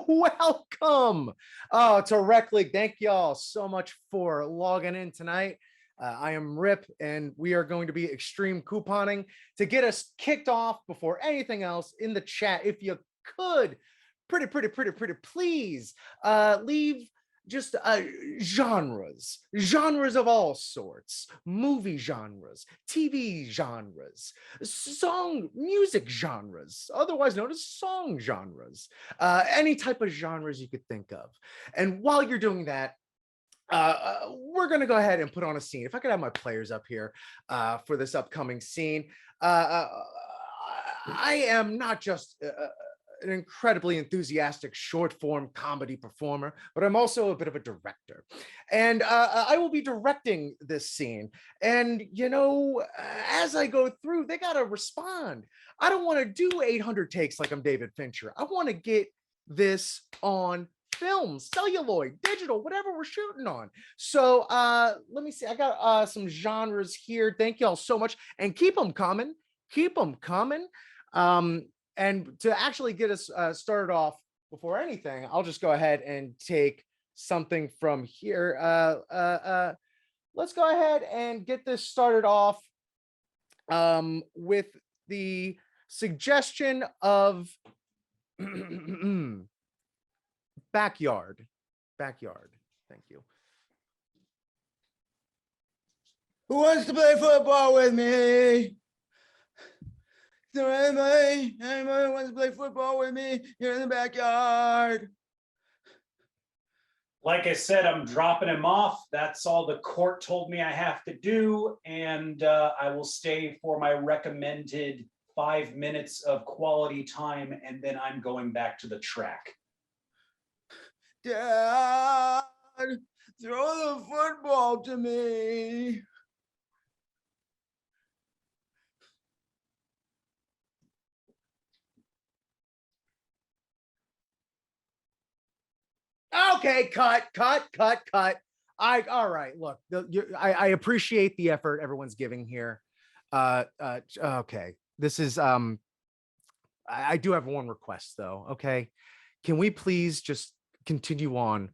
Welcome to Rec League. Thank y'all so much for logging in tonight. I am Rip, and we are going to be extreme couponing to get us kicked off before anything else in the chat. If you could, pretty, please leave just genres of all sorts, movie genres, TV genres, music genres, otherwise known as song genres, any type of genres you could think of. And while you're doing that, we're going to go ahead and put on a scene. If I could have my players up here for this upcoming scene. I am not just an incredibly enthusiastic short form comedy performer, but I'm also a bit of a director. And I will be directing this scene. And, you know, as I go through, they got to respond. I don't want to do 800 takes like I'm David Fincher. I want to get this on film, celluloid, digital, whatever we're shooting on. So let me see. I got some genres here. Thank y'all so much. And keep them coming. Keep them coming. And to actually get us started off before anything, I'll just go ahead and take something from here. Let's go ahead and get this started off with the suggestion of backyard. Thank you. Who wants to play football with me? So anybody wants to play football with me here in the backyard? Like I said, I'm dropping him off. That's all the court told me I have to do. And I will stay for my recommended 5 minutes of quality time. And then I'm going back to the track. Dad, throw the football to me. Okay, cut. All right, look, I appreciate the effort everyone's giving here. Okay, this is I do have one request though. Okay, can we please just continue on?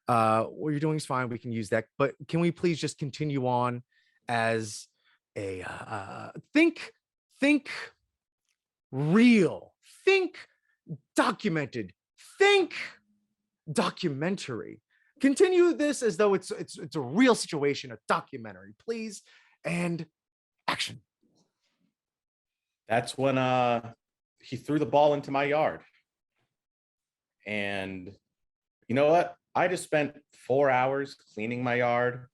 What you're doing is fine, we can use that, but can we please just continue on as a think real, think documented, think documentary. Continue this as though it's a real situation, a documentary, please. And action. That's when he threw the ball into my yard. And you know what? I just spent 4 hours cleaning my yard,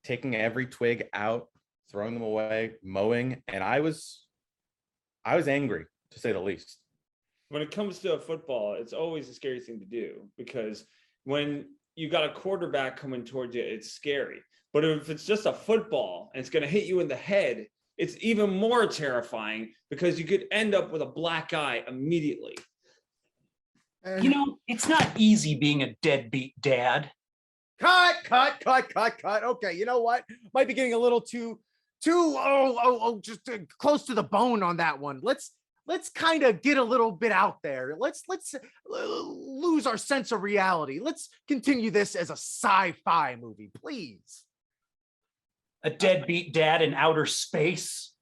taking every twig out, throwing them away, mowing, and I was angry, to say the least. When it comes to football, it's always a scary thing to do, because when you got a quarterback coming towards you, it's scary. But if it's just a football and it's going to hit you in the head, it's even more terrifying, because you could end up with a black eye immediately. You know, it's not easy being a deadbeat dad. Cut. Okay, you know what? Might be getting a little too just close to the bone on that one. Let's kind of get a little bit out there. Let's lose our sense of reality. Let's continue this as a sci-fi movie, please. A deadbeat dad in outer space.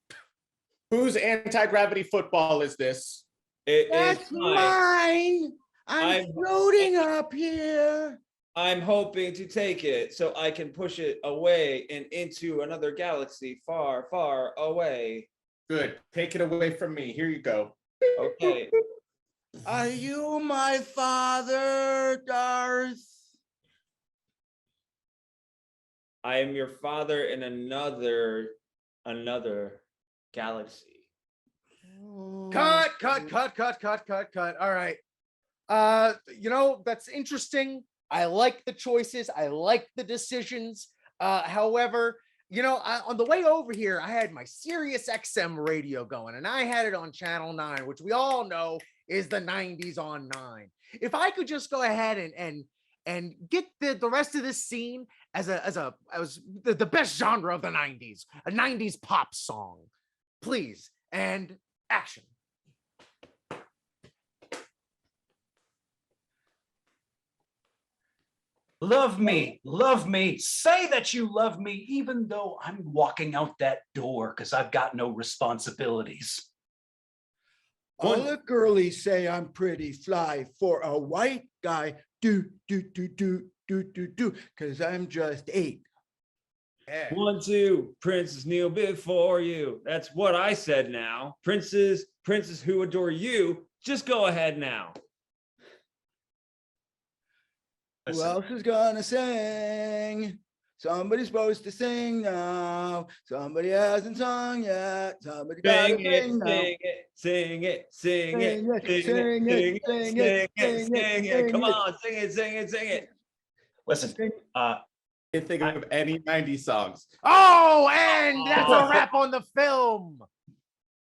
Whose anti-gravity football is this? That's mine. I'm floating up here. I'm hoping to take it so I can push it away and into another galaxy far, far away. Good. Take it away from me. Here you go. Okay. Are you my father, Darth? I am your father in another galaxy. Cut. All right. You know, that's interesting. I like the choices. I like the decisions. However, you know, on the way over here, I had my Sirius XM radio going, and I had it on channel 9, which we all know is the 90s on 9. If I could just go ahead and get the rest of this scene as the best genre of the 90s, a 90s pop song, please, and action. Love me, say that you love me, even though I'm walking out that door because I've got no responsibilities. All the girlies say I'm pretty fly for a white guy. Do, because I'm just 8. Yeah. 1, 2, princes kneel before you. That's what I said now. Princes who adore you, just go ahead now. Who Listen, else is gonna sing? Somebody's supposed to sing now. Somebody hasn't sung yet. Somebody gotta Sing it, sing now. sing it, sing it, sing it, Sing it, sing it, sing it, sing it, sing it, sing it. Come sing it. on, sing it, sing it, sing it. listen, Can't think of any 90s songs. Oh, and that's a wrap on the film.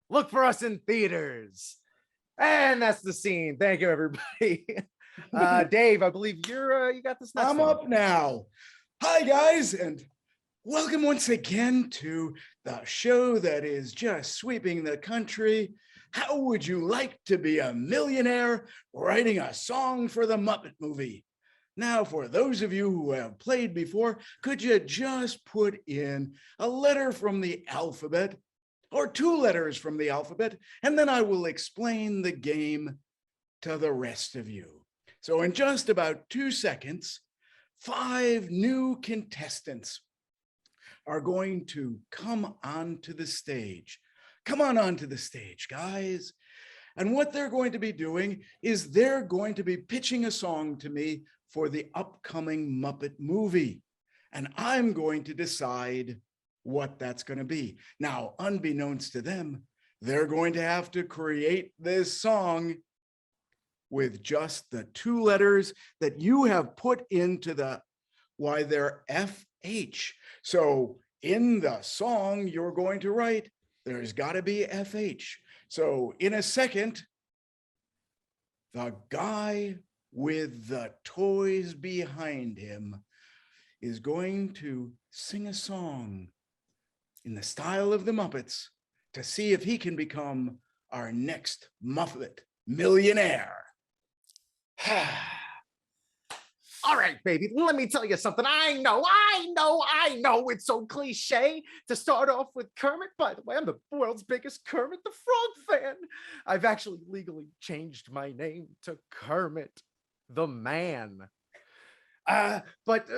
Look for us in theaters. And that's the scene. Thank you, everybody. Dave, I believe you got this next I'm one. up now. Hi, guys, and welcome once again to the show that is just sweeping the country. How would you like to be a millionaire writing a song for the Muppet movie? Now, for those of you who have played before, could you just put in a letter from the alphabet or 2 letters from the alphabet, and then I will explain the game to the rest of you. So in just about 2 seconds, 5 new contestants are going to come onto the stage. Come on onto the stage, guys. And what they're going to be doing is they're going to be pitching a song to me for the upcoming Muppet movie. And I'm going to decide what that's going to be. Now, unbeknownst to them, they're going to have to create this song with just the 2 letters that you have put into they're FH. So in the song you're going to write, there's got to be FH. So in a second, the guy with the toys behind him is going to sing a song in the style of the Muppets to see if he can become our next Muppet millionaire. All right, baby, let me tell you something. I know. It's so cliche to start off with Kermit. By the way, I'm the world's biggest Kermit the Frog fan. I've actually legally changed my name to Kermit the Man. But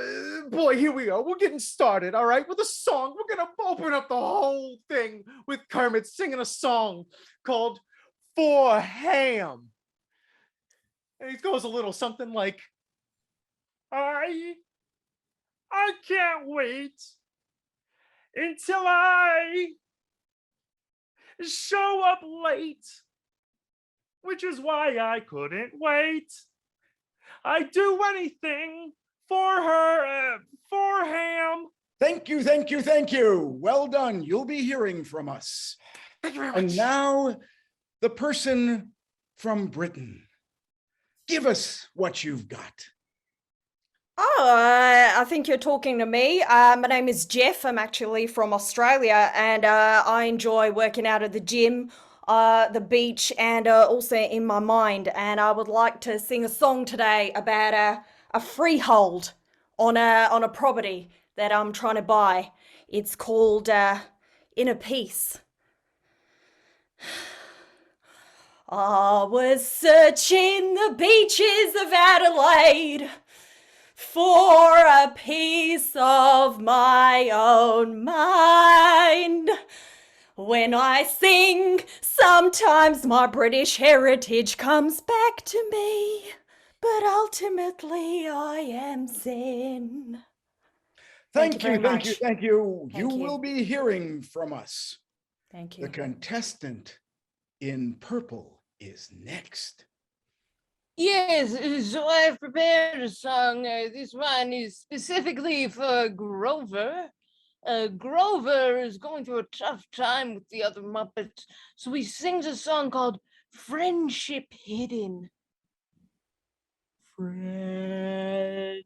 boy, here we go. We're getting started, all right, with a song. We're going to open up the whole thing with Kermit singing a song called For Ham. And it goes a little something like, I can't wait until I show up late, which is why I couldn't wait. I'd do anything for her, for Ham. Thank you. Well done. You'll be hearing from us. Thank you very much. And now, the person from Britain. Give us what you've got. Oh, I think you're talking to me. My name is Jeff. I'm actually from Australia, and I enjoy working out at the gym, the beach, and also in my mind. And I would like to sing a song today about a freehold on a property that I'm trying to buy. It's called Inner Peace. I was searching the beaches of Adelaide for a piece of my own mind. When I sing, sometimes my British heritage comes back to me, but ultimately I am Zen. Thank you. Thank You you. will be hearing from us. Thank The you. contestant in purple is next. Yes, so I've prepared a song. This one is specifically for Grover. Grover is going through a tough time with the other Muppets, so he sings a song called Friendship Hidden. Friendship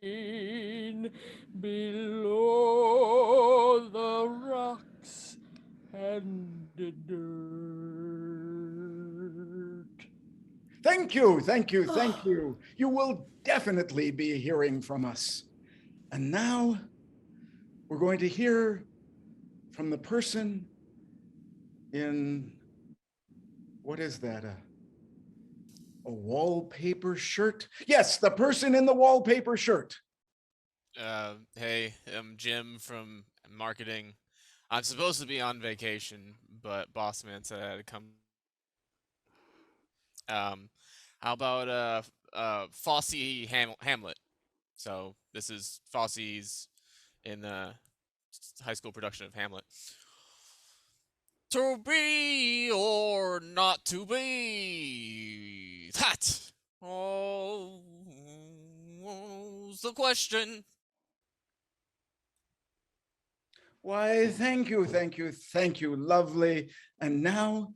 hidden below the rocks and the dirt. Thank you, thank you, thank you. You will definitely be hearing from us. And now we're going to hear from the person in, what is that? A wallpaper shirt? Yes, the person in the wallpaper shirt. Hey, I'm Jim from marketing. I'm supposed to be on vacation, but boss man said I had to come. How about Fosse Hamlet? So this is Fosse's in the high school production of Hamlet. To be or not to be, that oh, the question. Why, thank you, thank you, thank you, lovely. And now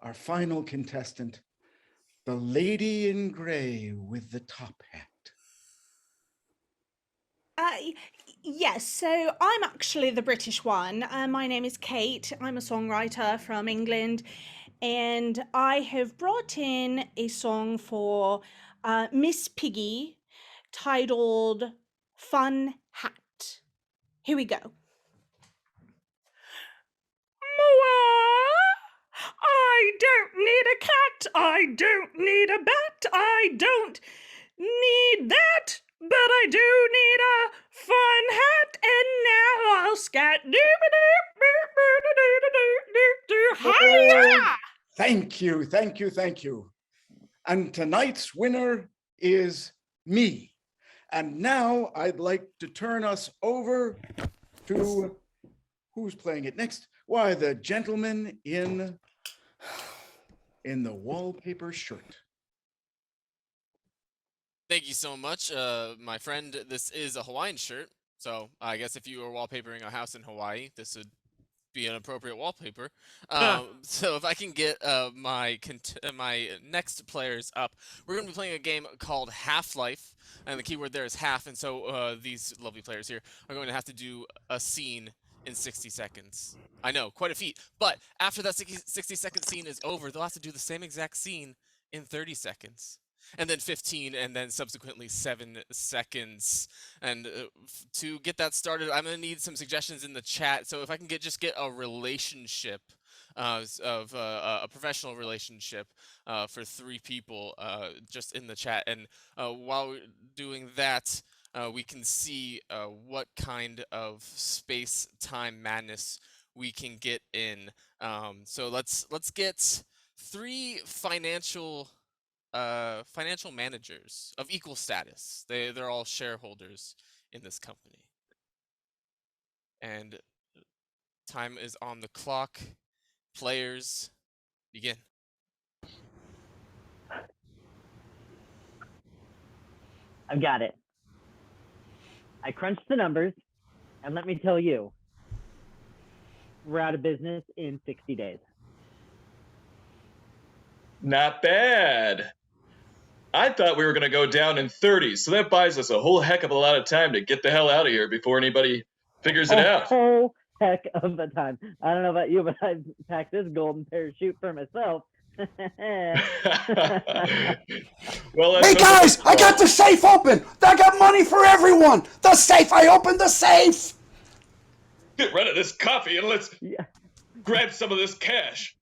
our final contestant, the lady in gray with the top hat. Yes, so I'm actually the British one. My name is Kate. I'm a songwriter from England, and I have brought in a song for Miss Piggy titled Fun Hat. Here we go. I don't need a cat, I don't need a bat, I don't need that, but I do need a fun hat, and now I'll scat Hiya! Thank you, thank you, thank you. And tonight's winner is me. And now I'd like to turn us over to, who's playing it next? Why, the gentleman in the wallpaper shirt. Thank you so much, my friend. This is a Hawaiian shirt, so I guess if you were wallpapering a house in Hawaii, this would be an appropriate wallpaper. So if I can get my next players up, we're going to be playing a game called Half-Life, and the keyword there is half, and so these lovely players here are going to have to do a scene in 60 seconds. I know, quite a feat, but after that 60-second scene is over, they'll have to do the same exact scene in 30 seconds. And then 15, and then subsequently 7 seconds. And to get that started, I'm gonna need some suggestions in the chat. So if I can get a relationship of a professional relationship for 3 people just in the chat. And while we're doing that, we can see what kind of space-time madness we can get in. So let's get 3 financial managers of equal status. They're all shareholders in this company. And time is on the clock. Players, begin. I've got it. I crunched the numbers, and let me tell you, we're out of business in 60 days. Not bad. I thought we were going to go down in 30, so that buys us a whole heck of a lot of time to get the hell out of here before anybody figures it out. A whole heck of a time. I don't know about you, but I've packed this golden parachute for myself. Well, hey guys, I got the safe open. I got money for everyone. The safe, I opened the safe. Get rid of this coffee and let's grab some of this cash.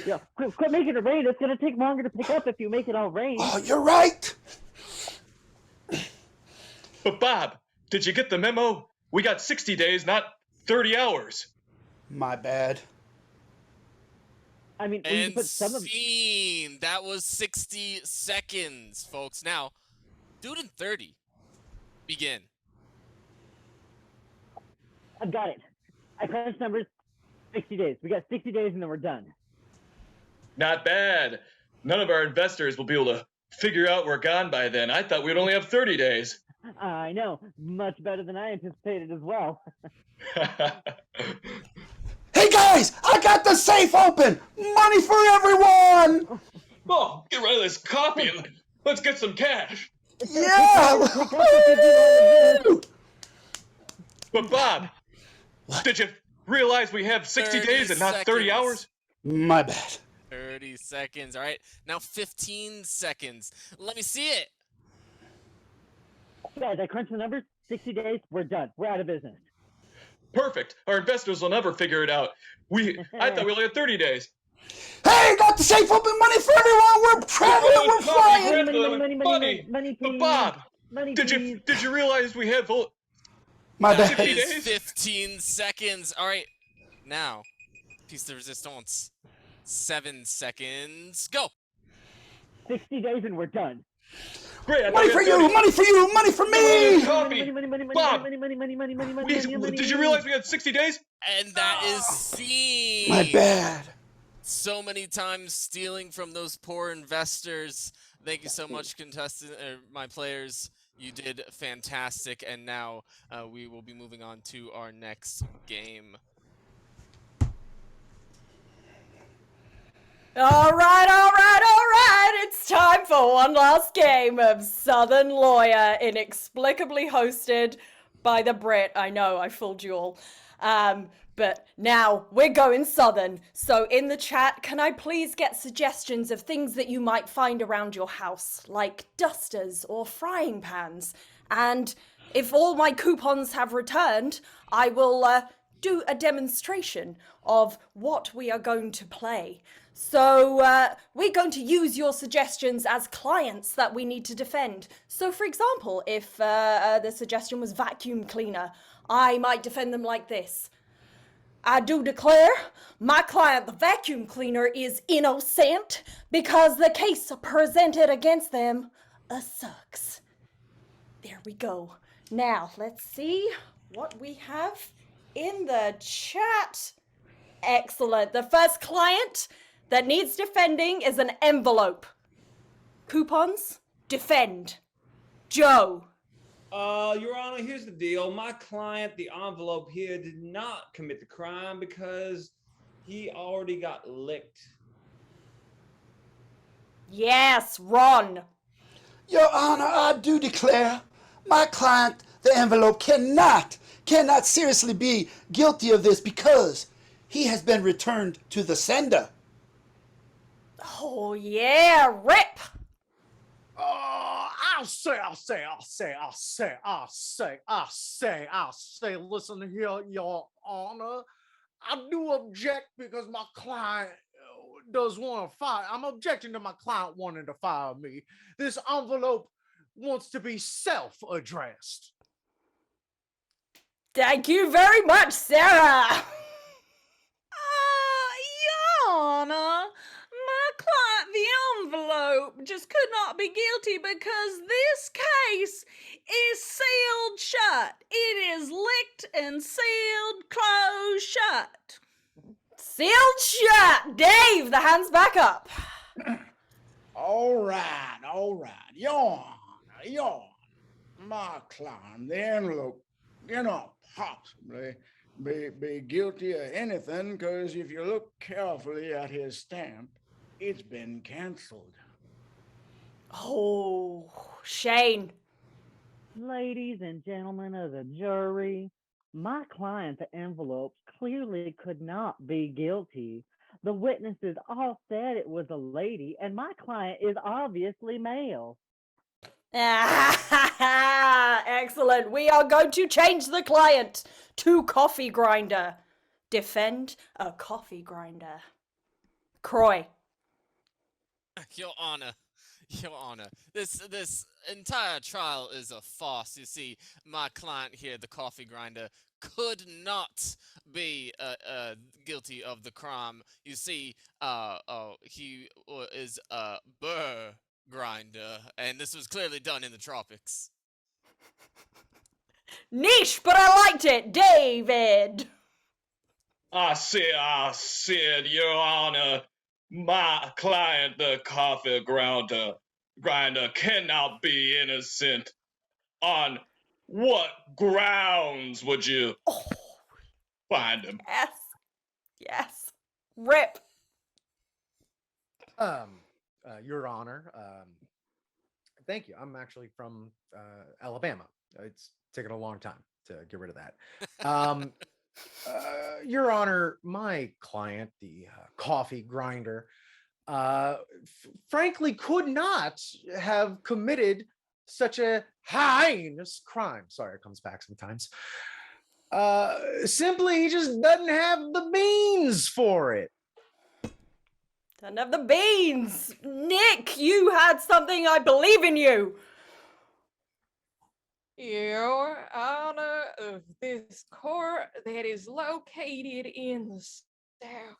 Yeah, quit making it rain. It's going to take longer to pick up if you make it all rain. Oh, you're right. But Bob, did you get the memo? We got 60 days, not 30 hours. My bad. I mean, we And put some of scene. That was 60 seconds, folks. Now, do it in 30. Begin. I've got it. I crunched numbers. 60 days. We got 60 days and then we're done. Not bad. None of our investors will be able to figure out we're gone by then. I thought we'd only have 30 days. I know. Much better than I anticipated as well. Hey guys, I got the safe open. Money for everyone. Oh, get rid of this coffee and let's get some cash. Yeah. But Bob, did you realize we have 60 days and not 30 hours? My bad. 30 seconds. All right, now 15 seconds. Let me see it. Guys, I crunched the numbers. 60 days, we're done. We're out of business. Perfect. Our investors will never figure it out. I thought we only had 30 days. Hey, got the safe open money for everyone. We're traveling. We're flying. Money, But please. Bob, Money, did please. you realize we have My That bad. 60 is days? 15 seconds. All right, now piece de resistance. 7 seconds. Go. 60 days and we're done. Great. I thought Money we for had you. 30. Money for you. Money for me. Coffee. Bob. Bob, did you realize we had 60 days? And that is seen. My bad. So many times stealing from those poor investors. Thank you so much, my players. You did fantastic. And now we will be moving on to our next game. All right. It's time for one last game of Southern Lawyer, inexplicably hosted by the Brit. I know, I fooled you all. But now we're going Southern. So in the chat, can I please get suggestions of things that you might find around your house, like dusters or frying pans? And if all my coupons have returned, I will do a demonstration of what we are going to play. So we're going to use your suggestions as clients that we need to defend. So for example, if the suggestion was vacuum cleaner, I might defend them like this. I do declare my client, the vacuum cleaner, is innocent because the case presented against them sucks. There we go. Now, let's see what we have in the chat. Excellent. The first client that needs defending is an envelope. Coupons, defend. Joe. Your Honor, here's the deal. My client, the envelope here, did not commit the crime because he already got licked. Yes, Ron. Your Honor, I do declare my client, the envelope, cannot seriously be guilty of this because he has been returned to the sender. Oh, yeah, Rip. I'll say, listen here, Your Honor. I do object because my client does want to fire. I'm objecting to my client wanting to fire me. This envelope wants to be self-addressed. Thank you very much, Sarah. Your Honor, my client, the envelope, just could not be guilty because this case is sealed shut. It is licked and sealed, closed shut. Sealed shut. Dave, the hands back up. All right. Your Honor, my client, the envelope, cannot possibly be guilty of anything because if you look carefully at his stamp, it's been canceled. Oh, Shane. Ladies and gentlemen of the jury, my client, the envelope, clearly could not be guilty. The witnesses all said it was a lady, and my client is obviously male. Excellent. We are going to change the client to coffee grinder. Defend a coffee grinder. Croy. Your Honor, this entire trial is a farce. You see, my client here, the coffee grinder, could not be guilty of the crime. You see, he is a burr grinder, and this was clearly done in the tropics. Niche, but I liked it. David. I said, Your Honor, my client, the coffee grinder, cannot be innocent. On what grounds would you find him? Yes. Rip. Your Honor, thank you. I'm actually from Alabama. It's taken a long time to get rid of that. Your Honor, my client, the coffee grinder, frankly could not have committed such a heinous crime. Sorry, it comes back sometimes. Simply, he just doesn't have the beans for it. Doesn't have the beans. Nick, you had something. I believe in you. Your Honor, of this court that is located in the South,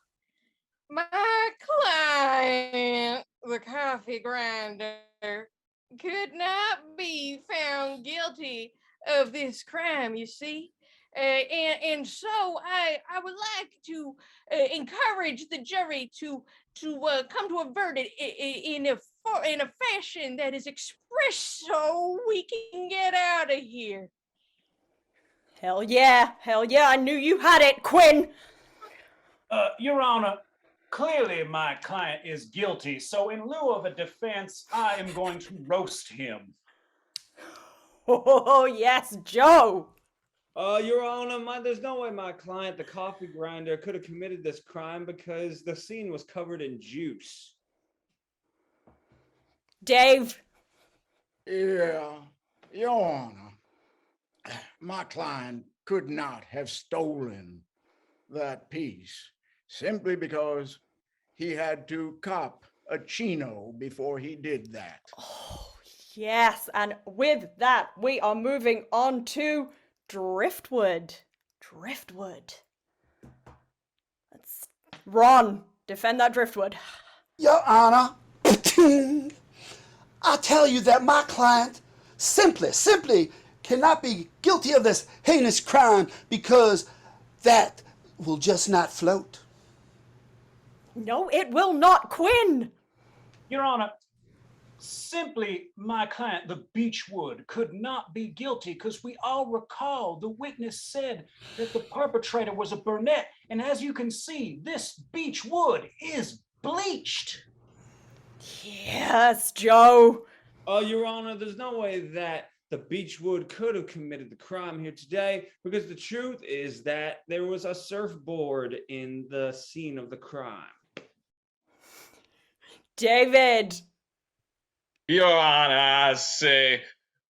my client, the coffee grinder, could not be found guilty of this crime, you see. And so I would like to encourage the jury to come to a verdict in a fashion that is expressed so we can get out of here. Hell yeah. I knew you had it, Quinn. Your Honor, clearly my client is guilty, so in lieu of a defense, I am going to roast him. Oh, yes, Joe. Your Honor, there's no way my client, the coffee grinder, could have committed this crime because the scene was covered in juice. Dave. Yeah, Your Honor, my client could not have stolen that piece simply because he had to cop a chino before he did that. Oh, yes, and with that, we are moving on to Driftwood. Let's Ron, defend that Driftwood. Your Honor, I tell you that my client simply cannot be guilty of this heinous crime because that will just not float. No, it will not, Quinn. Your Honor, simply my client, the Beechwood, could not be guilty because we all recall the witness said that the perpetrator was a brunette. And as you can see, this Beechwood is bleached. Yes, Joe. Your Honor, there's no way that the Beechwood could have committed the crime here today because the truth is that there was a surfboard in the scene of the crime. David. Your Honor, I say,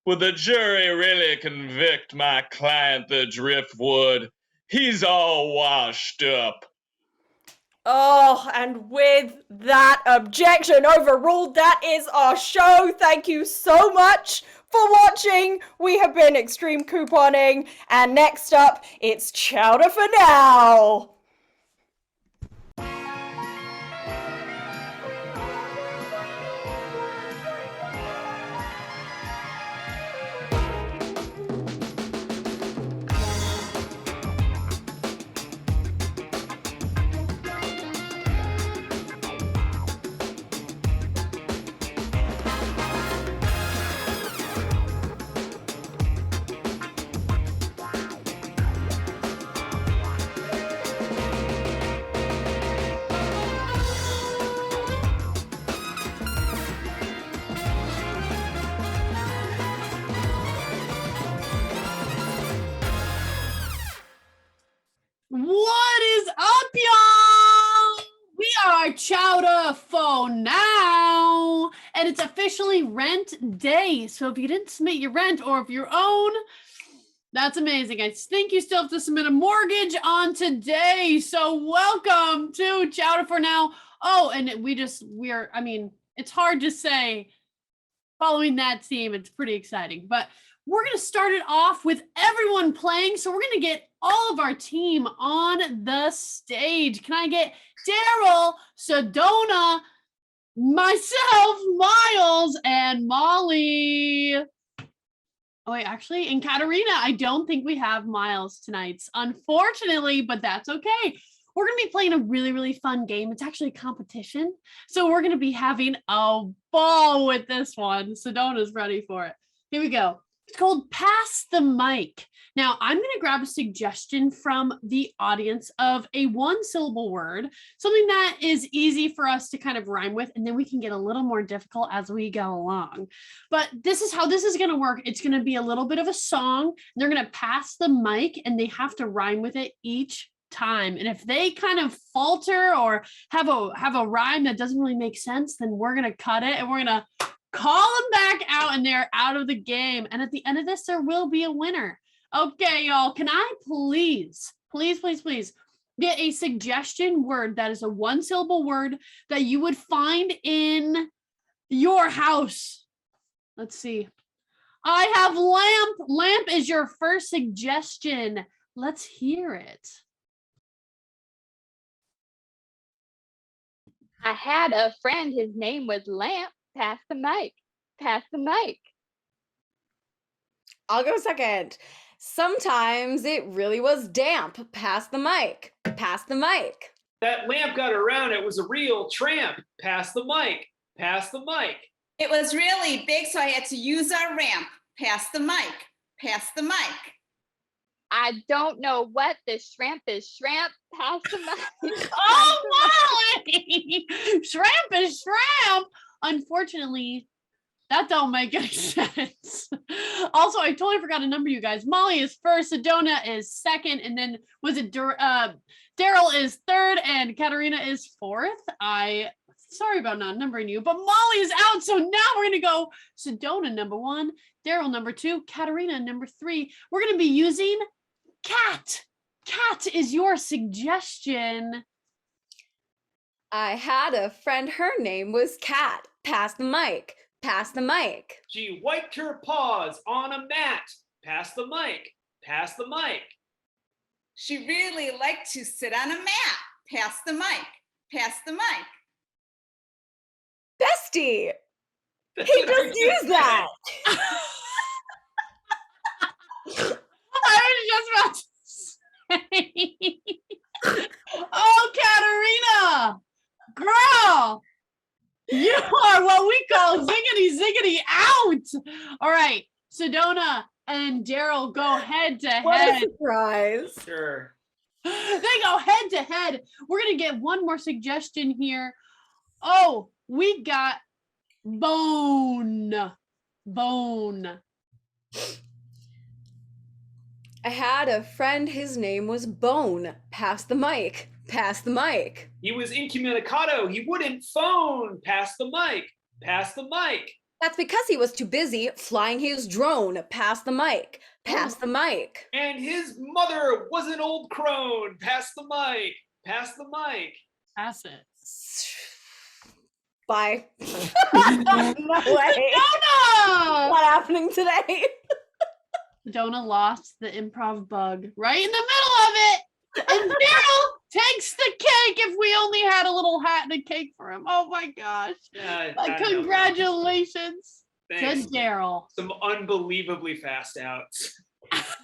would the jury really convict my client, the Driftwood? He's all washed up. Oh, and with that objection overruled, that is our show. Thank you so much for watching. We have been Extreme Couponing, and next up, it's Chowder For Now. What is up, y'all? We are Chowder For Now, and it's officially rent day. So if you didn't submit your rent or if your own, that's amazing. I think you still have to submit a mortgage on today. So welcome to Chowder For Now. Oh, and I mean, it's hard to say following that theme. It's pretty exciting, but we're going to start it off with everyone playing. So we're going to get all of our team on the stage. Can I get Daryl, Sedona, myself, Miles, and Molly? Oh, wait, actually, in Katarina, I don't think we have Miles tonight, unfortunately, but that's okay. We're going to be playing a really, really fun game. It's actually a competition. So we're going to be having a ball with this one. Sedona's ready for it. Here we go. It's called Pass the Mic. Now, I'm going to grab a suggestion from the audience of a one-syllable word, something that is easy for us to kind of rhyme with, and then we can get a little more difficult as we go along. But this is how this is going to work. It's going to be a little bit of a song. They're going to pass the mic, and they have to rhyme with it each time. And if they kind of falter or have a rhyme that doesn't really make sense, then we're going to cut it and we're going to call them back out and they're out of the game. And at the end of this, there will be a winner. Okay, y'all, can I please get a suggestion word that is a one-syllable word that you would find in your house? Let's see. I have lamp. Lamp is your first suggestion. Let's hear it. I had a friend, his name was Lamp. Pass the mic. Pass the mic. I'll go second. Sometimes it really was damp. Pass the mic. Pass the mic. That lamp got around. It was a real tramp. Pass the mic. Pass the mic. It was really big, so I had to use our ramp. Pass the mic. Pass the mic. I don't know what the shrimp is. Shrimp. Pass the mic. Oh, Molly! Shrimp is shrimp. Unfortunately, that don't make any sense. Also, I totally forgot to number you guys. Molly is first, Sedona is second, and then was it Daryl is third, and Katarina is fourth. Sorry about not numbering you, but Molly is out, so now we're gonna go Sedona number 1, Daryl number 2, Katarina number 3. We're gonna be using cat. Cat is your suggestion. I had a friend, her name was Cat. Pass the mic. Pass the mic. She wiped her paws on a mat. Pass the mic. Pass the mic. She really liked to sit on a mat. Pass the mic. Pass the mic. Bestie. He just used that. I was just about to say. Oh, Katarina, girl, you are what we call ziggity out. All right, Sedona and Daryl go head to What head. a surprise. Sure. They go head to head. We're gonna get one more suggestion here. Oh, we got bone. Bone. I had a friend, his name was Bone. Pass the mic. Pass the mic. He was incommunicado. He wouldn't phone. Pass the mic. Pass the mic. That's because he was too busy flying his drone. Pass the mic. Pass the mic. And his mother was an old crone. Pass the mic. Pass the mic. Pass it. Bye. No way. Donna! What's happening today? Donna lost the improv bug right in the middle of it. And Daryl takes the cake if we only had a little hat and a cake for him. Oh my gosh. Congratulations to Daryl. Some unbelievably fast outs. That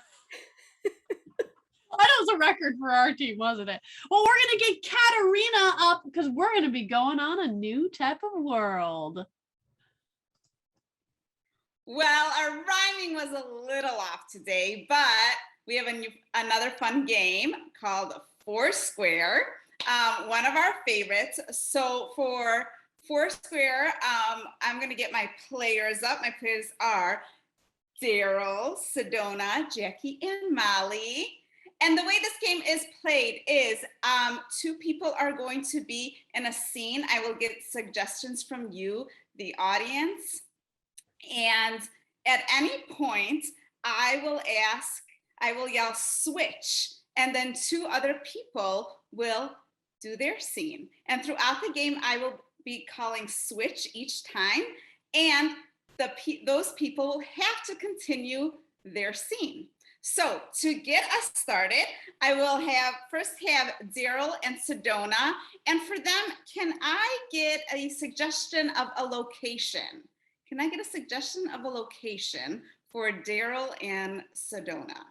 was a record for our team, wasn't it? Well, we're going to get Katarina up because we're going to be going on a new type of world. Well, our rhyming was a little off today, but we have another fun game called Foursquare, one of our favorites. So for Foursquare, I'm going to get my players up. My players are Daryl, Sedona, Jackie, and Molly. And the way this game is played is 2 people are going to be in a scene. I will get suggestions from you, the audience. And at any point, I will yell switch, and then 2 other people will do their scene. And throughout the game, I will be calling switch each time, and those people will have to continue their scene. So to get us started, I will first have Daryl and Sedona, and for them, can I get a suggestion of a location? Can I get a suggestion of a location for Daryl and Sedona?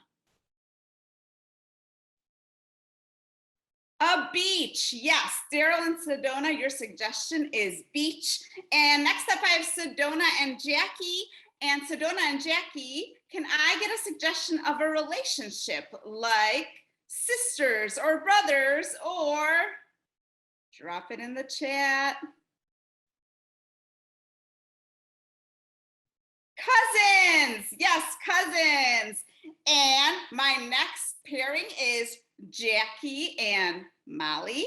A beach, yes. Daryl and Sedona, your suggestion is beach. And next up, I have Sedona and Jackie. And Sedona and Jackie, can I get a suggestion of a relationship like sisters or brothers, or drop it in the chat. Cousins, yes, cousins. And my next pairing is Jackie and Molly.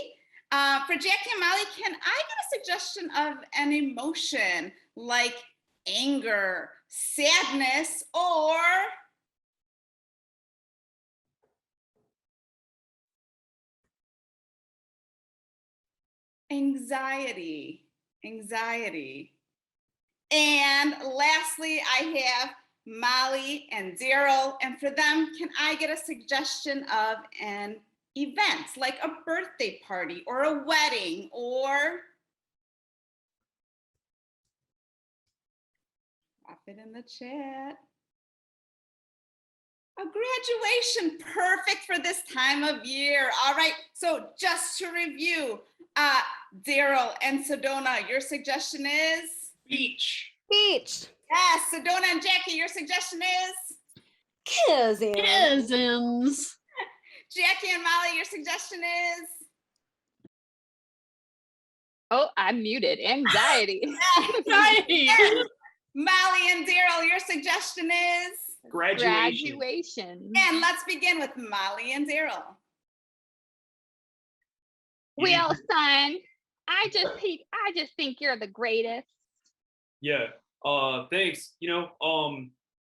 For Jackie and Molly, can I get a suggestion of an emotion like anger, sadness, or anxiety? Anxiety. And lastly, I have Molly and Daryl. And for them, can I get a suggestion of an event like a birthday party or a wedding or drop it in the chat. A graduation, perfect for this time of year. All right, so just to review, Daryl and Sedona, your suggestion is? Beach. Beach. Yes, Sedona and Jackie, your suggestion is? Cousins. Cousins. Jackie and Molly, your suggestion is? Oh, I'm muted. Anxiety. Anxiety. Molly and Daryl, your suggestion is? Graduation. And let's begin with Molly and Daryl. Well, son, I just think you're the greatest. Yeah. Thanks. You know,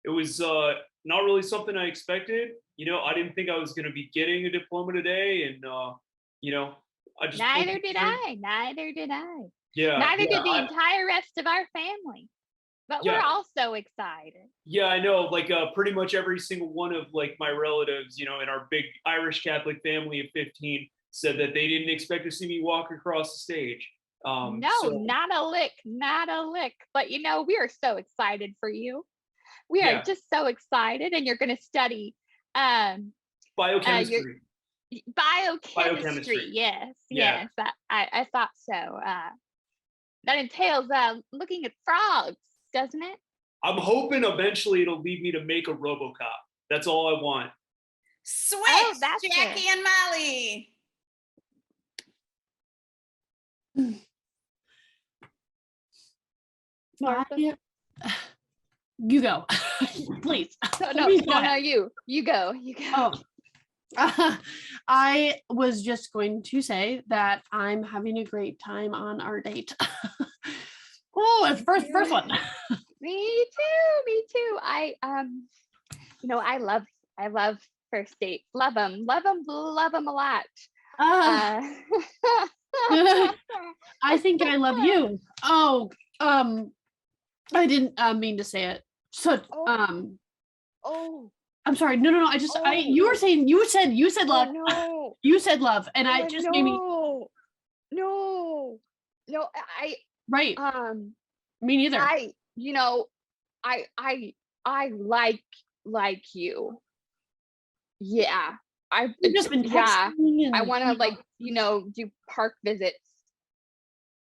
it was not really something I expected. You know, I didn't think I was gonna be getting a diploma today, and you know, I just Neither did I. Neither did I. Yeah. Neither yeah, did the entire rest of our family. But we're Yeah. all so excited. Yeah, I know. Like pretty much every single one of like my relatives, you know, in our big Irish Catholic family of 15, said that they didn't expect to see me walk across the stage. No, so- not a lick, not a lick. But you know, we are so excited for you. We are Yeah. just so excited, and you're going to study Biochemistry. biochemistry. Yes, Yeah. yes, I thought so. That entails looking at frogs, doesn't it? I'm hoping eventually it'll lead me to make a RoboCop. That's all I want. Switch, that's Jackie it. and Molly. Martha? You go, please. No, Please go ahead. no, you go. Oh. I was just going to say that I'm having a great time on our date. Oh, it's first one. Me too. I you know, I love first dates. Love them a lot. I think I love you. Oh, I didn't mean to say it. So, oh, I'm sorry. No. You were saying you said love. No. You said love, and I just made me. No, Right. Me neither. I like you. Yeah. We've just been yeah. texting and, I want to like, do park visits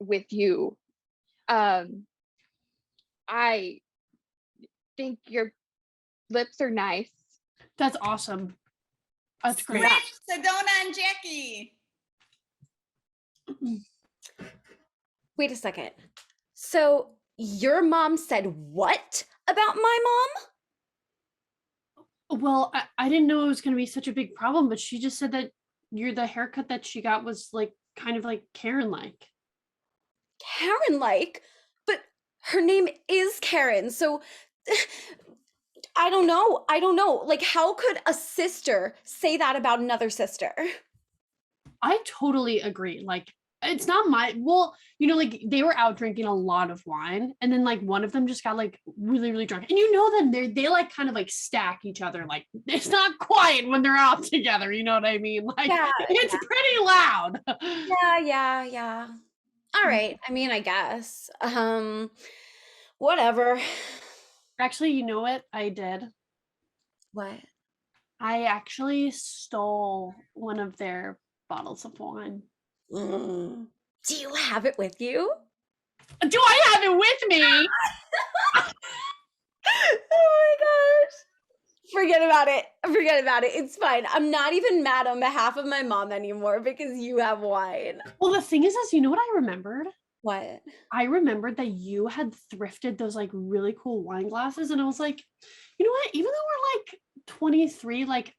with you. I think your lips are nice. That's awesome. That's great. Switch, Sedona and Jackie. Wait a second. So your mom said what about my mom? Well, I didn't know it was going to be such a big problem, but she just said that the haircut that she got was like kind of like Karen-like. Karen-like? But her name is Karen, so I don't know. Like, how could a sister say that about another sister? I totally agree. Like, it's not like they were out drinking a lot of wine, and then like one of them just got like really, really drunk. And them, they like kind of like stack each other. Like, it's not quiet when they're out together. You know what I mean? Like, it's pretty loud. Yeah. All right. I mean, I guess. Whatever. Actually, you know what I did? What? I actually stole one of their bottles of wine. Do you have it with you? Do I have it with me? Oh my gosh. Forget about it. It's fine. I'm not even mad on behalf of my mom anymore because you have wine. Well, the thing is, you know what I remembered? What? I remembered that you had thrifted those like really cool wine glasses, and I was like, you know what? Even though we're like 23, like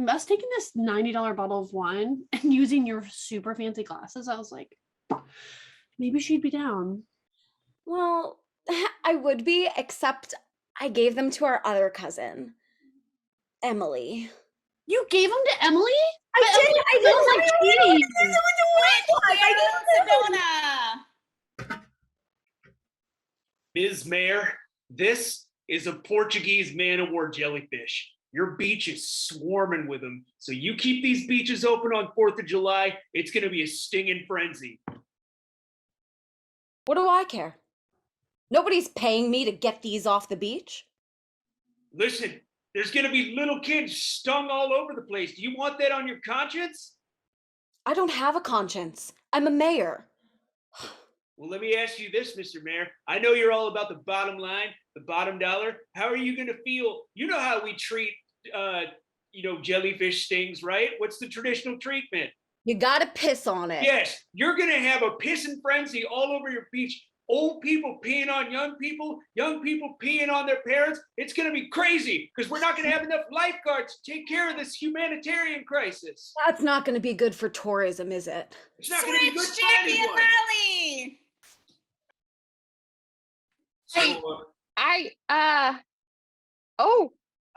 us taking this $90 bottle of wine and using your super fancy glasses, I was like, maybe she'd be down. Well, I would be, except I gave them to our other cousin, Emily. You gave them to Emily? I But did. Emily I did. smells like cheese. Ms. Mayor, this is a Portuguese man o' war jellyfish. Your beach is swarming with them. So you keep these beaches open on 4th of July, it's going to be a stinging frenzy. What do I care? Nobody's paying me to get these off the beach. Listen, there's going to be little kids stung all over the place. Do you want that on your conscience? I don't have a conscience. I'm a mayor. Well, let me ask you this, Mr. Mayor. I know you're all about the bottom line, the bottom dollar. How are you going to feel? You know how we treat, jellyfish stings, right? What's the traditional treatment? You gotta piss on it. Yes, you're going to have a pissing frenzy all over your beach. Old people peeing on young people peeing on their parents. It's going to be crazy because we're not going to have enough lifeguards to take care of this humanitarian crisis. That's not gonna be good for tourism, is it? It's not going to be good for Jackie and anyone. Molly.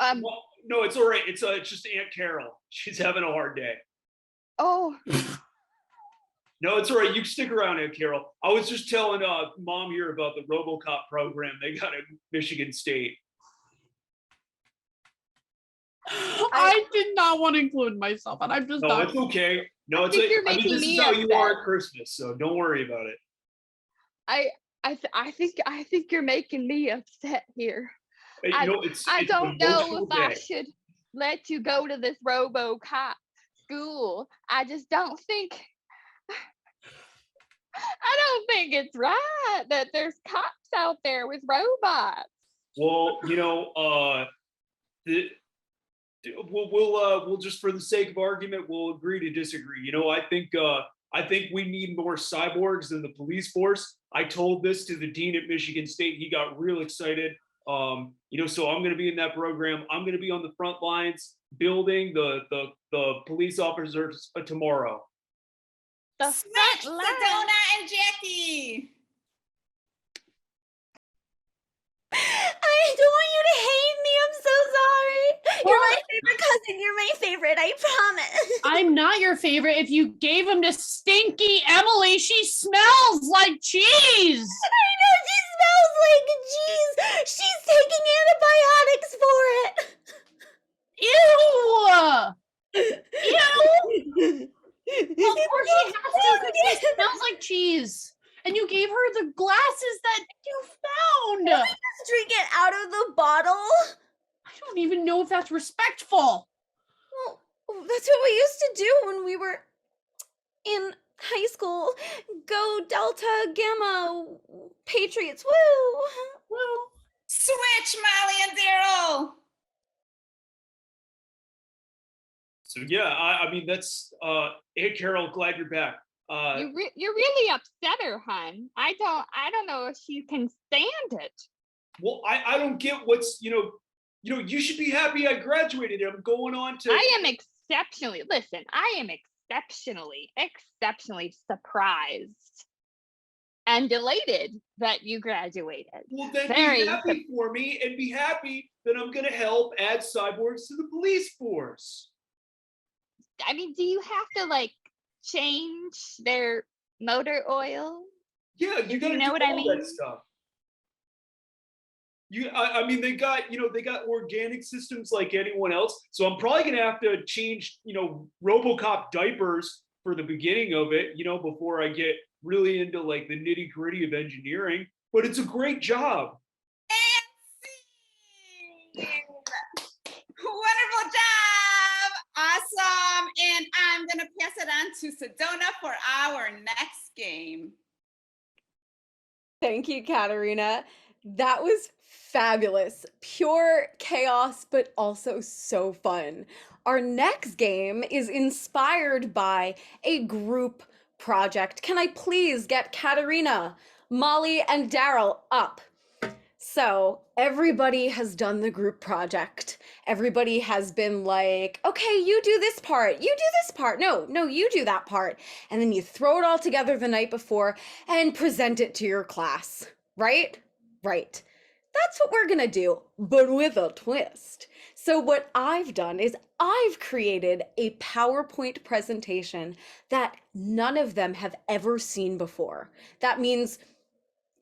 Well, no, it's all right. It's just Aunt Carol. She's having a hard day. Oh, No, it's all right. You can stick around, Aunt Carol. I was just telling Mom here about the RoboCop program they got at Michigan State. I did not want to include myself, and I'm just No, not. it's okay. No, it's think you're this making is me how you upset. are at Christmas, so don't worry about it. I think you're making me upset here. Hey, I it's I an don't know emotional if I day. should let you go to this RoboCop school. I just don't think. I don't think it's right that there's cops out there with robots. Well, we'll just for the sake of argument, we'll agree to disagree. I think we need more cyborgs in the police force. I told this to the dean at Michigan State. He got real excited. So I'm going to be in that program. I'm going to be on the front lines building the police officers tomorrow. The Switch, front line. Sedona and Jackie. I don't want you to hate me. I'm so sorry. You're my favorite cousin. You're my favorite. I promise. I'm not your favorite. If you gave him to stinky Emily, she smells like cheese. I know she smells like cheese. She's taking antibiotics for it. Ew! Of course she has to, because it smells like cheese. And you gave her the glasses that you found. Can we just drink it out of the bottle? I don't even know if that's respectful. Well, that's what we used to do when we were in high school. Go Delta Gamma Patriots. Woo! Well, Switch, Molly and Daryl. So yeah, I mean that's hey Carol, glad you're back. You're really upset her, hon. I don't know if she can stand it. Well, I don't get what's you should be happy I graduated. I'm going on to. I am exceptionally surprised and delighted that you graduated. Well, then Very be happy for me and be happy that I'm going to help add cyborgs to the police force. I mean, do you have to change their motor oil? Yeah, you got to know what I mean? That stuff. I mean, they got organic systems like anyone else. So I'm probably gonna have to change, RoboCop diapers for the beginning of it, before I get really into the nitty gritty of engineering. But it's a great job. Wonderful job. Awesome. And I'm going to pass it on to Sedona for our next game. Thank you, Katerina. That was fabulous. Pure chaos, but also so fun. Our next game is inspired by a group project. Can I please get Katerina, Molly, and Daryl up? So everybody has done the group project. Everybody has been like, okay, you do this part, you do this part. No, you do that part. And then you throw it all together the night before and present it to your class, right? Right. That's what we're gonna do, but with a twist. So what I've done is I've created a PowerPoint presentation that none of them have ever seen before. That means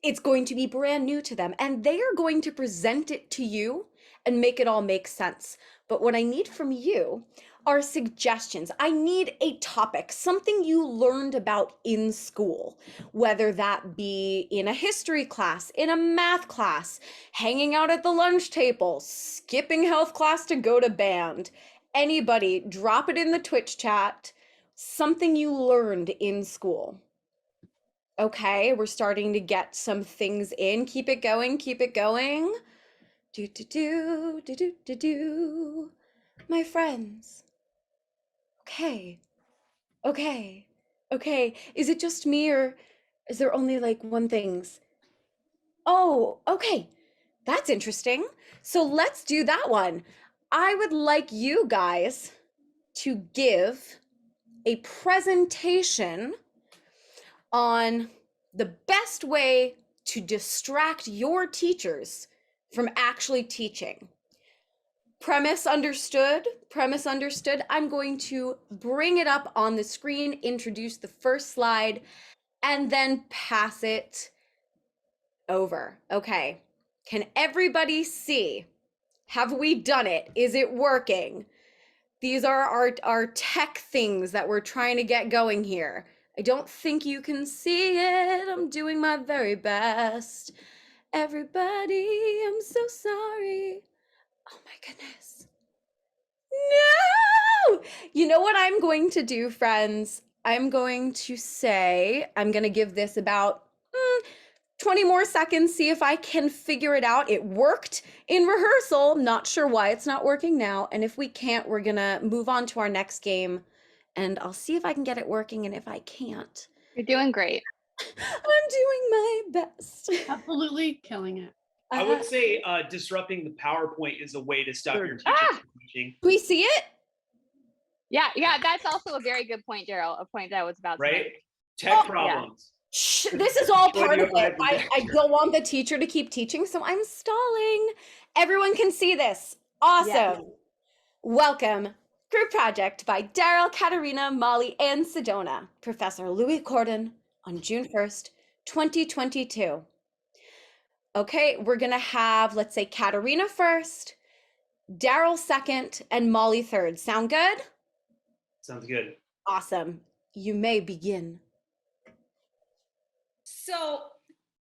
it's going to be brand new to them, and they are going to present it to you and make it all make sense. But what I need from you are suggestions. I need a topic, something you learned about in school, whether that be in a history class, in a math class, hanging out at the lunch table, skipping health class to go to band. Anybody, drop it in the Twitch chat, something you learned in school. Okay, we're starting to get some things in. Keep it going, keep it going. Do. My friends. Okay. Okay. Is it just me, or is there only like one things? Oh, okay. That's interesting. So let's do that one. I would like you guys to give a presentation on the best way to distract your teachers from actually teaching. Premise understood. I'm going to bring it up on the screen, introduce the first slide, and then pass it over. Okay. Can everybody see? Have we done it? Is it working? These are our tech things that we're trying to get going here. I don't think you can see it. I'm doing my very best. Everybody, I'm so sorry. Oh my goodness. No! You know what I'm going to do, friends? I'm going to give this about 20 more seconds, see if I can figure it out. It worked in rehearsal. Not sure why it's not working now. And if we can't, we're gonna move on to our next game. And I'll see if I can get it working. And if I can't, You're doing great. I'm doing my best. Absolutely killing it. I would say disrupting the PowerPoint is a way to stop your teachers from teaching. Do we see it? Yeah, that's also a very good point, Daryl. A point that I was about to Right? make. Tech problems. Shh, this is all part of it. I don't want the teacher to keep teaching, so I'm stalling. Everyone can see this. Awesome. Yes. Welcome. Group project by Daryl, Katarina, Molly, and Sedona. Professor Louis Cordon on June 1st, 2022. Okay, we're gonna have, let's say, Katarina first, Daryl second, and Molly third. Sound good? Sounds good. Awesome. You may begin. So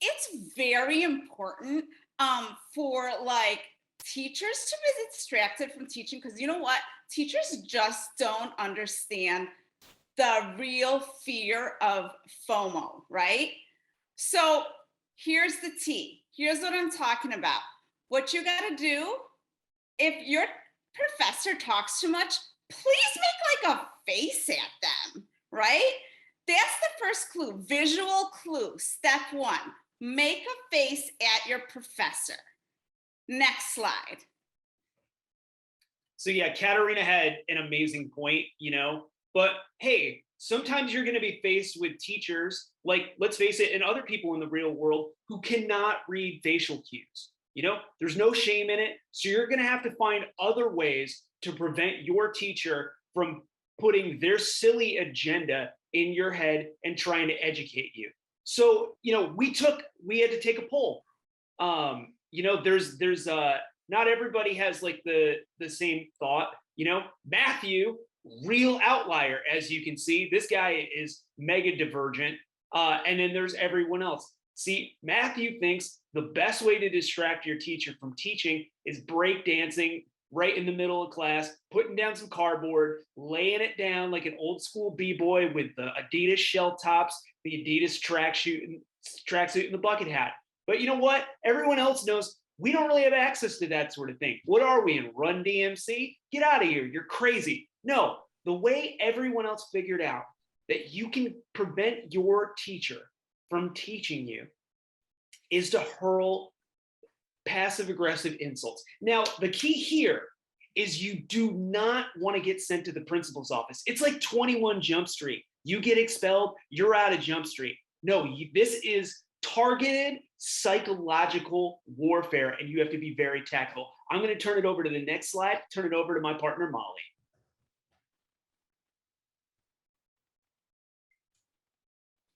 it's very important for like teachers to be distracted from teaching, because you know what? Teachers just don't understand the real fear of FOMO, right? So here's the tea. Here's what I'm talking about. What you got to do, if your professor talks too much, please make like a face at them, right? That's the first clue, visual clue. Step one, make a face at your professor. Next slide. So yeah, Katarina had an amazing point, but hey, sometimes you're going to be faced with teachers, like, let's face it, and other people in the real world who cannot read facial cues. There's no shame in it. So you're going to have to find other ways to prevent your teacher from putting their silly agenda in your head and trying to educate you. So, we had to take a poll. There's not everybody has like the same thought. Matthew, real outlier, as you can see. This guy is mega divergent. And then there's everyone else. See, Matthew thinks the best way to distract your teacher from teaching is breakdancing right in the middle of class, putting down some cardboard, laying it down like an old school b-boy with the Adidas shell tops, the Adidas tracksuit, and the bucket hat. But you know what? Everyone else knows we don't really have access to that sort of thing. What are we in, Run DMC? Get out of here. You're crazy. No, the way everyone else figured out that you can prevent your teacher from teaching you is to hurl passive aggressive insults. Now, the key here is you do not want to get sent to the principal's office. It's like 21 Jump Street. You get expelled, you're out of Jump Street. No, this is targeted psychological warfare, and you have to be very tactful. I'm going to turn it over to the next slide, turn it over to my partner, Molly.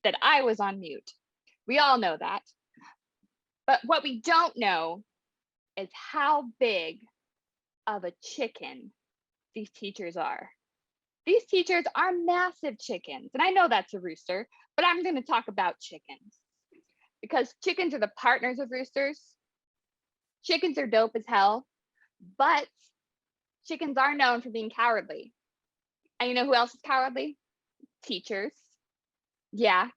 That I was on mute. We all know that. But what we don't know is how big of a chicken these teachers are. These teachers are massive chickens. And I know that's a rooster, but I'm going to talk about chickens. Because chickens are the partners of roosters. Chickens are dope as hell, but chickens are known for being cowardly. And you know who else is cowardly? Teachers. Yeah,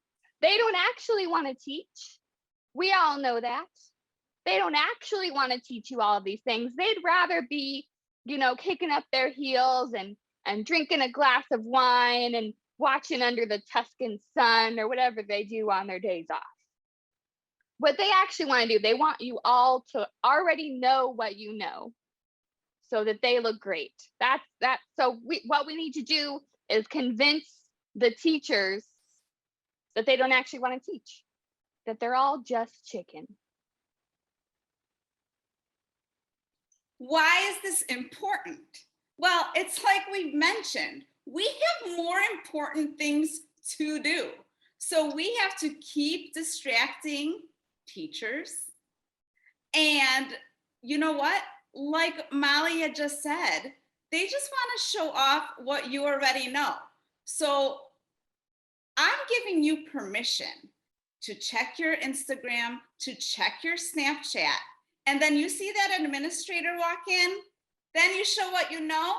they don't actually want to teach. We all know that. They don't actually want to teach you all of these things. They'd rather be, kicking up their heels and drinking a glass of wine and watching under the Tuscan sun or whatever they do on their days off. What they actually want to do, they want you all to already know what you know so that they look great. So what we need to do is convince the teachers that they don't actually want to teach, that they're all just chicken. Why is this important? Well, it's like we've mentioned, we have more important things to do. So we have to keep distracting teachers. And you know what? Like Molly had just said, they just want to show off what you already know. So I'm giving you permission to check your Instagram, to check your Snapchat, and then you see that administrator walk in, then you show what you know,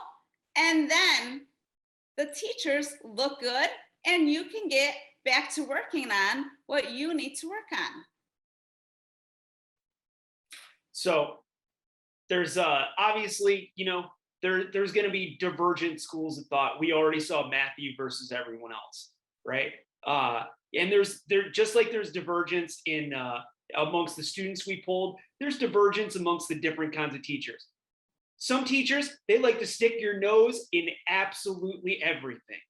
and then the teachers look good, and you can get back to working on what you need to work on. So there's obviously, there's going to be divergent schools of thought. We already saw Matthew versus everyone else, right? And there's just like there's divergence in amongst the students we polled, there's divergence amongst the different kinds of teachers. Some teachers, they like to stick your nose in absolutely everything.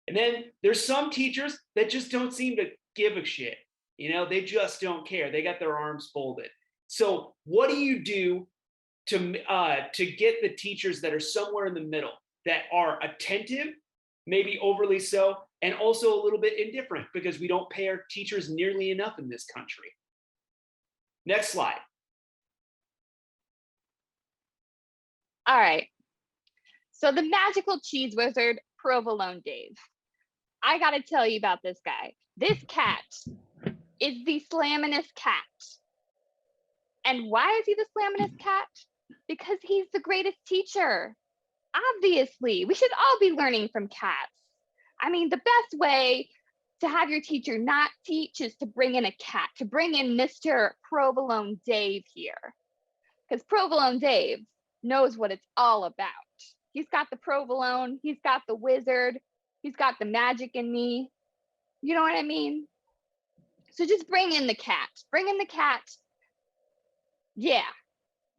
And then there's some teachers that just don't seem to give a shit. They just don't care. They got their arms folded. So what do you do to get the teachers that are somewhere in the middle, that are attentive, maybe overly so, and also a little bit indifferent, because we don't pay our teachers nearly enough in this country? Next slide. All right. So the magical cheese wizard, Provolone Dave. I got to tell you about this guy. This cat is the slamminest cat. And why is he the slamminest cat? Because he's the greatest teacher. Obviously, we should all be learning from cats. I mean, the best way to have your teacher not teach is to bring in a cat, to bring in Mr. Provolone Dave here. Because Provolone Dave knows what it's all about. He's got the provolone, he's got the wizard, he's got the magic in me. You know what I mean? So just bring in the cat. Bring in the cat. Yeah.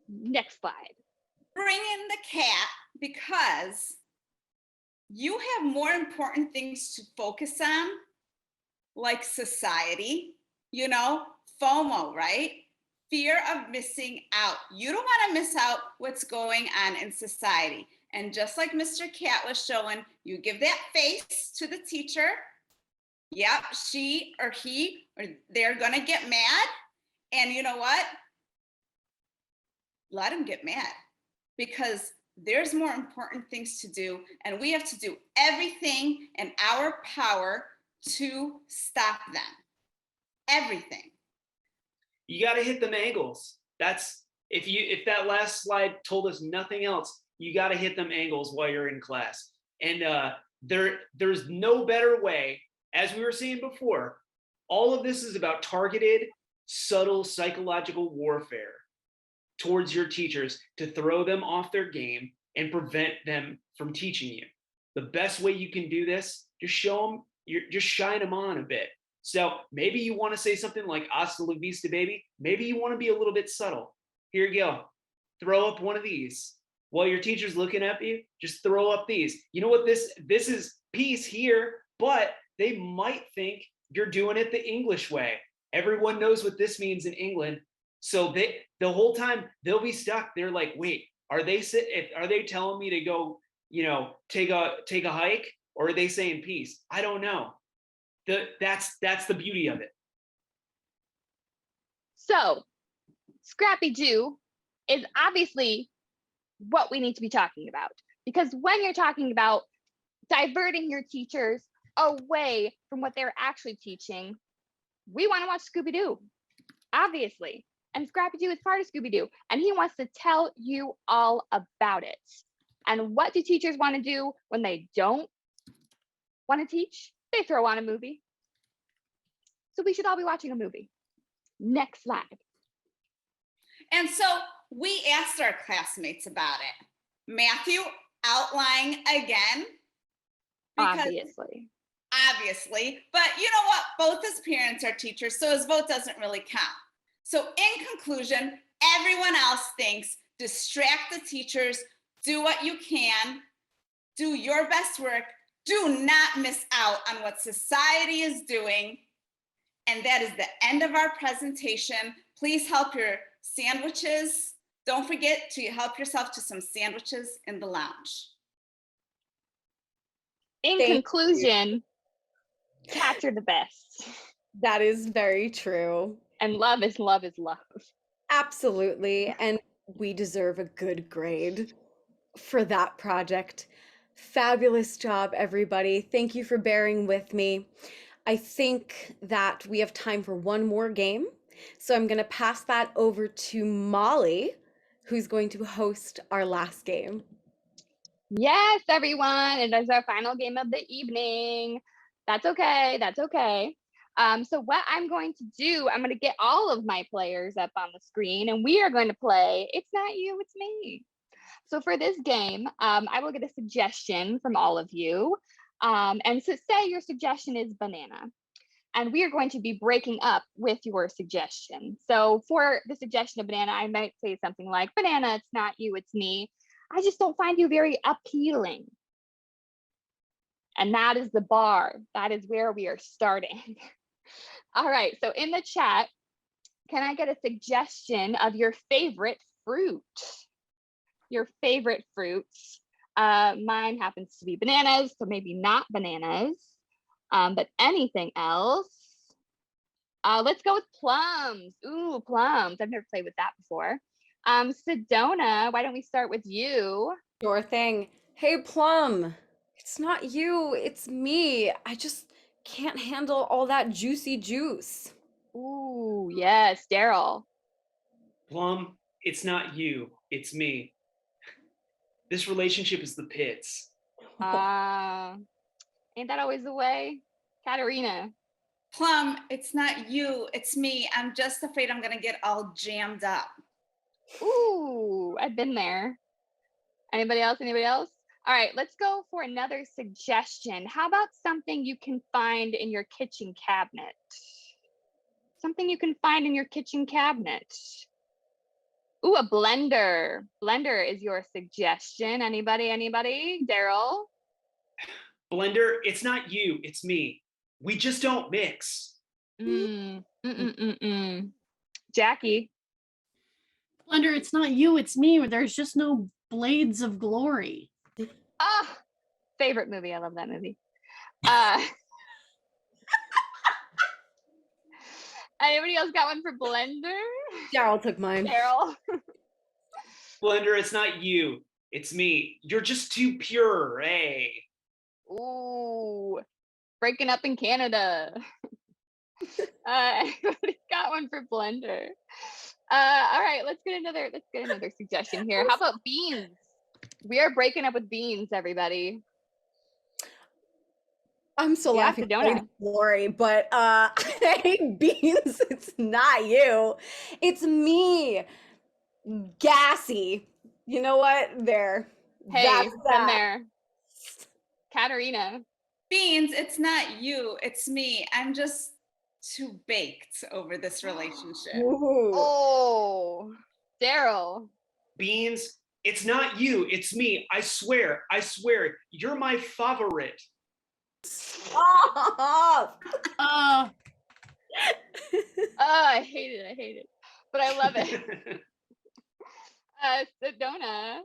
Next slide. Bring in the cat because you have more important things to focus on, like society, FOMO, right? Fear of missing out. You don't want to miss out what's going on in society. And just like Mr. Cat was showing, you give that face to the teacher. Yep, she or he, or they're going to get mad. And you know what? Let them get mad, because there's more important things to do. And we have to do everything in our power to stop them. Everything. You got to hit them angles. That's if that last slide told us nothing else, you got to hit them angles while you're in class. And there's no better way, as we were saying before, all of this is about targeted, subtle psychological warfare towards your teachers to throw them off their game and prevent them from teaching you. The best way you can do this, just show them, just shine them on a bit. So maybe you want to say something like "Hasta la vista, baby." Maybe you want to be a little bit subtle. Here you go. Throw up one of these. While your teacher's looking at you, just throw up these. You know what this is peace here, but they might think you're doing it the English way. Everyone knows what this means in England. So the whole time they'll be stuck. They're like, wait, are they telling me to go, take a hike, or are they saying peace? I don't know. That's the beauty of it. So, Scrappy Doo is obviously what we need to be talking about, because when you're talking about diverting your teachers away from what they're actually teaching, we want to watch Scooby-Doo, obviously. And Scrappy Doo is part of Scooby-Doo, and he wants to tell you all about it. And what do teachers want to do when they don't want to teach? They throw on a movie. So we should all be watching a movie. Next slide. And so we asked our classmates about it. Matthew, outline again. Obviously. But you know what? Both his parents are teachers, so his vote doesn't really count. So in conclusion, everyone else thinks distract the teachers, do what you can, do your best work, do not miss out on what society is doing. And that is the end of our presentation. Please help your sandwiches. Don't forget to help yourself to some sandwiches in the lounge. In conclusion, cats are the best. That is very true. And love is love is love. Absolutely. And we deserve a good grade for that project. Fabulous job, everybody. Thank you for bearing with me. I think that we have time for one more game. So I'm going to pass that over to Molly, who's going to host our last game. Yes, everyone. It is our final game of the evening. That's okay. That's okay. So what I'm going to do, I'm going to get all of my players up on the screen, and we are going to play It's Not You, It's Me. So for this game, I will get a suggestion from all of you. And so say your suggestion is banana. And we are going to be breaking up with your suggestion. So for the suggestion of banana, I might say something like, banana, it's not you, it's me. I just don't find you very appealing. And that is the bar. That is where we are starting. All right, so in the chat, can I get a suggestion of your favorite fruit? Your favorite fruits. Mine happens to be bananas, so maybe not bananas. But anything else? Let's go with plums. Ooh, plums. I've never played with that before. Sedona, why don't we start with you? Sure thing. Hey, Plum. It's not you, it's me. I just can't handle all that juicy juice. Ooh, yes, Daryl. Plum, it's not you, it's me. This relationship is the pits. Ain't that always the way? Katerina. Plum, it's not you, it's me. I'm just afraid I'm gonna get all jammed up. Ooh, I've been there. Anybody else? Anybody else? All right, let's go for another suggestion. How about something you can find in your kitchen cabinet? Something you can find in your kitchen cabinet. Ooh, a blender. Blender is your suggestion. Anybody? Anybody? Daryl? Blender, it's not you, it's me. We just don't mix. Jackie? Blender, it's not you, it's me. There's just no blades of glory. Ah, favorite movie. I love that movie. Anybody else got one for blender? Daryl took mine. Daryl. Blender, it's not you, it's me. You're just too pure, eh? Ooh, breaking up in Canada. Everybody's got one for blender. All right, let's get another suggestion here. How about beans? We are breaking up with beans, everybody. I'm still laughing at glory, but hey, beans, it's not you. It's me. Gassy. You know what? There. Hey, that's been that. there. Katerina. Beans, it's not you, it's me. I'm just too baked over this relationship. Oh. Daryl. Beans, it's not you, it's me. I swear, you're my favorite. Stop! Uh, Oh, I hate it. But I love it. Sedona.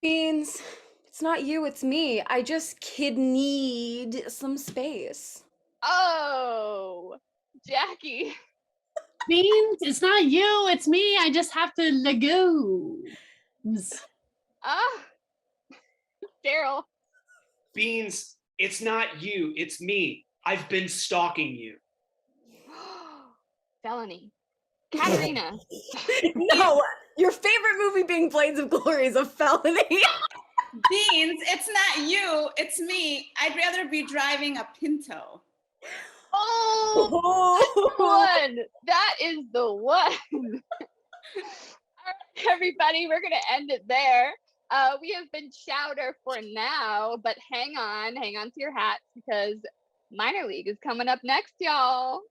Beans, it's not you, it's me. I just need some space. Oh, Jackie. Beans, it's not you, it's me. I just have to legumes. Daryl. Beans, it's not you, it's me. I've been stalking you. Felony. Katarina. No, your favorite movie being Blades of Glory is a felony. Beans, it's not you, it's me. I'd rather be driving a Pinto. Oh, one. That is the one. All right, everybody, we're going to end it there. We have been Chowder for now, but hang on to your hats because Minor League is coming up next, y'all.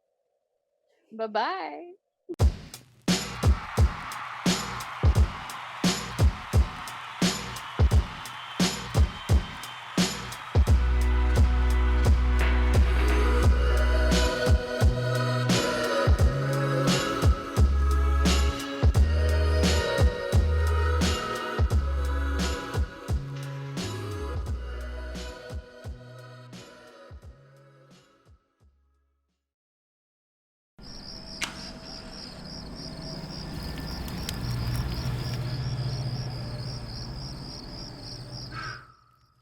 Bye-bye.